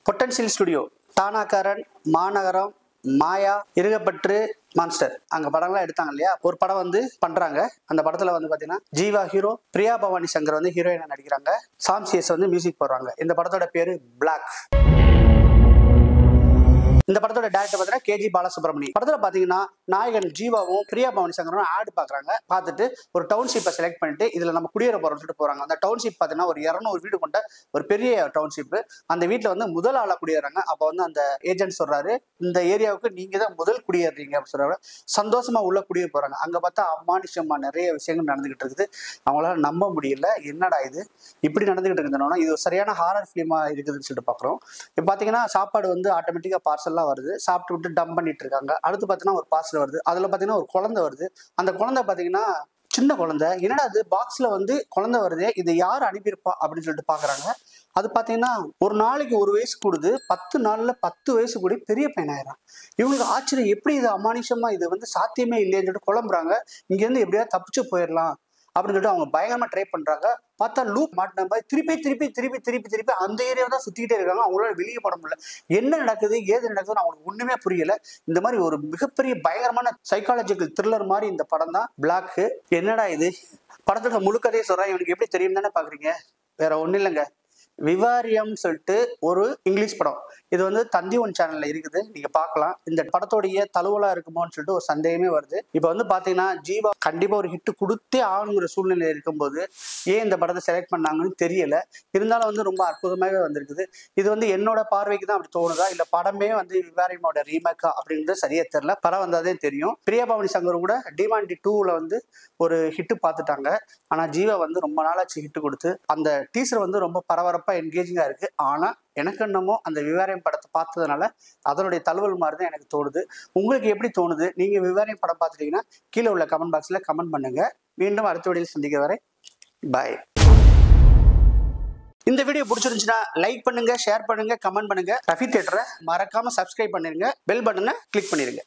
Potential studio, தானாக்காரன், மாநகரம், மாயா, இருகப்பற்று, monster அங்க படம்லாம் எடுத்தாங்க இல்லையா. ஒரு படம் வந்து பண்றாங்க. அந்த படத்துல வந்து பாத்தீங்கன்னா ஜீவா ஹீரோ, பிரியா பவானி சங்கர் வந்து ஹீரோயினா நடிக்கிறாங்க. சாம் சிஎஸ் வந்து மியூசிக் போடுறாங்க. இந்த படத்தோட பேரு பிளாக். இந்த படத்தோட டைரக்டர் பார்த்தீங்கன்னா கேஜி பாலசுப்ரமணி. படத்துல பாத்தீங்கன்னா நாயகன் ஜீவாவும் பிரியா பவானி சங்கரும் ஆட் பாக்குறாங்க. பார்த்துட்டு ஒரு டவுன்ஷிப்பை செலக்ட் பண்ணிட்டு இதுல நம்ம குடியேற போறோம்னு சொல்லிட்டு போறாங்க. அந்த டவுன்ஷிப் பாத்தீங்கன்னா ஒரு 200 வீடு கொண்ட ஒரு பெரிய டவுன்ஷிப். அந்த வீட்டுல வந்து முதல் ஆளா குடியேறாங்க. அப்ப வந்து அந்த ஏஜென்ட் சொல்றாரு, இந்த ஏரியாவுக்கு நீங்க தான் முதல் குடியேறீங்க அப்படின்னு சொல்றாரு. சந்தோஷமா உள்ள குடியே போறாங்க. அங்க பார்த்தா அம்மானிஷமா நிறைய விஷயங்கள் நடந்துகிட்டு இருக்குது. அவங்களால நம்ப முடியல, என்னடா இது இப்படி நடந்துகிட்டு இருக்குதுன்னா இது சரியான ஹாரர் பிலிமா இருக்குதுன்னு சொல்லிட்டு பாக்குறோம். இப்ப பாத்தீங்கன்னா சாப்பாடு வந்து ஆட்டோமேட்டிக்கா பார்சல் வருது. சாப்பிட்டு விட்டு டம்ப் பண்ணிட்டு இருக்காங்க. அடுத்து பாத்தீங்கன்னா ஒரு பார்சல் வருது. அதுல பாத்தீங்கன்னா ஒரு குழந்தை வருது. அந்த குழந்தை பாத்தீங்கன்னா சின்ன குழந்தை. என்னடா அது பாக்ஸ்ல வந்து குழந்தை வருது, இது யார் அனுப்பியிருப்பா அப்படின்னு சொல்லிட்டு பாக்குறாங்க. அது பாத்தீங்கன்னா ஒரு நாளைக்கு 1 வயசு கூடுது, 10 நாள்ல 10 வயசு கூடி பெரிய பையனாயிரம். இவங்களுக்கு ஆச்சரியம், எப்படி இது அமானுஷமா, இது வந்து சாத்தியமே இல்லைன்னு சொல்லிட்டு குழம்புறாங்க. இங்க இருந்து எப்படியாவது தப்பிச்சு போயிடலாம் அப்படின்னு சொல்லிட்டு அவங்க பயங்கரமா ட்ரை பண்றாங்க. பார்த்தா லூப் மாட்டின மாதிரி திருப்பி அந்த ஏரியாவை தான் சுத்திக்கிட்டே இருக்காங்க. அவங்களால வெளியே பட முடியல. என்ன நடக்குது ஏது நடக்குதுன்னு அவங்களுக்கு ஒண்ணுமே புரியல. இந்த மாதிரி ஒரு மிகப்பெரிய பயங்கரமான சைக்காலஜிக்கல் த்ரில்லர் மாதிரி இந்த படம் தான் பிளாக். என்னடா இது படத்தோட முழுக்கதையை சொல்றேன், இவனுக்கு எப்படி தெரியும் தானே பாக்குறீங்க. வேற ஒண்ணும் இல்லைங்க, விவாரியம் சொல்லிட்டு ஒரு இங்கிலீஷ் படம். இது வந்து தந்தி ஒன் சேனல்ல இருக்குது, நீங்க பார்க்கலாம். இந்த படத்தோடைய தழுவலா இருக்குமோன்னு சொல்லிட்டு ஒரு சந்தேகமே வருது. இப்ப வந்து பாத்தீங்கன்னா ஜீவா கண்டிப்பா ஒரு ஹிட் கொடுத்தே ஆகணுங்கிற சூழ்நிலை இருக்கும்போது ஏன் இந்த படத்தை செலக்ட் பண்ணாங்கன்னு தெரியல. இருந்தாலும் வந்து ரொம்ப அற்புதமாகவே வந்திருக்குது. இது வந்து என்னோட பார்வைக்கு தான் அப்படி தோணுதா, இல்ல படமே வந்து விவாரியமோட ரீமேக்கா அப்படின்றது சரியா தெரியல. படம் வந்தாதே தெரியும். பிரியா பவானி சங்கர் கூட டிமாண்டி 2ல வந்து ஒரு ஹிட் பார்த்துட்டாங்க. ஆனா ஜீவா வந்து ரொம்ப நாளாச்சு ஹிட் கொடுத்து. அந்த டீசர் வந்து ரொம்ப பரபரப்பா என்கேஜிங்கா இருக்கு. ஆனா எனக்கு என்னமோ அந்த விவாரியம் படத்தை பார்த்ததுனால அதனுடைய தழுவல் மாதிரி தான் எனக்கு தோணுது. உங்களுக்கு எப்படி தோணுது? நீங்க விவாரியம் படம் பார்த்துட்டீங்கன்னா கீழே உள்ள கமெண்ட் பாக்ஸ்ல கமெண்ட் பண்ணுங்க. மீண்டும் அடுத்த வீடியோவில் சந்திக்க வரை பாய். இந்த வீடியோ பிடிச்சிருந்துச்சுன்னா லைக் பண்ணுங்க, ஷேர் பண்ணுங்க, கமெண்ட் பண்ணுங்க. ரஃபி தியேட்டரை மறக்காம சப்ஸ்கிரைப் பண்ணிருங்க. பெல் பட்டனை கிளிக் பண்ணிருங்க.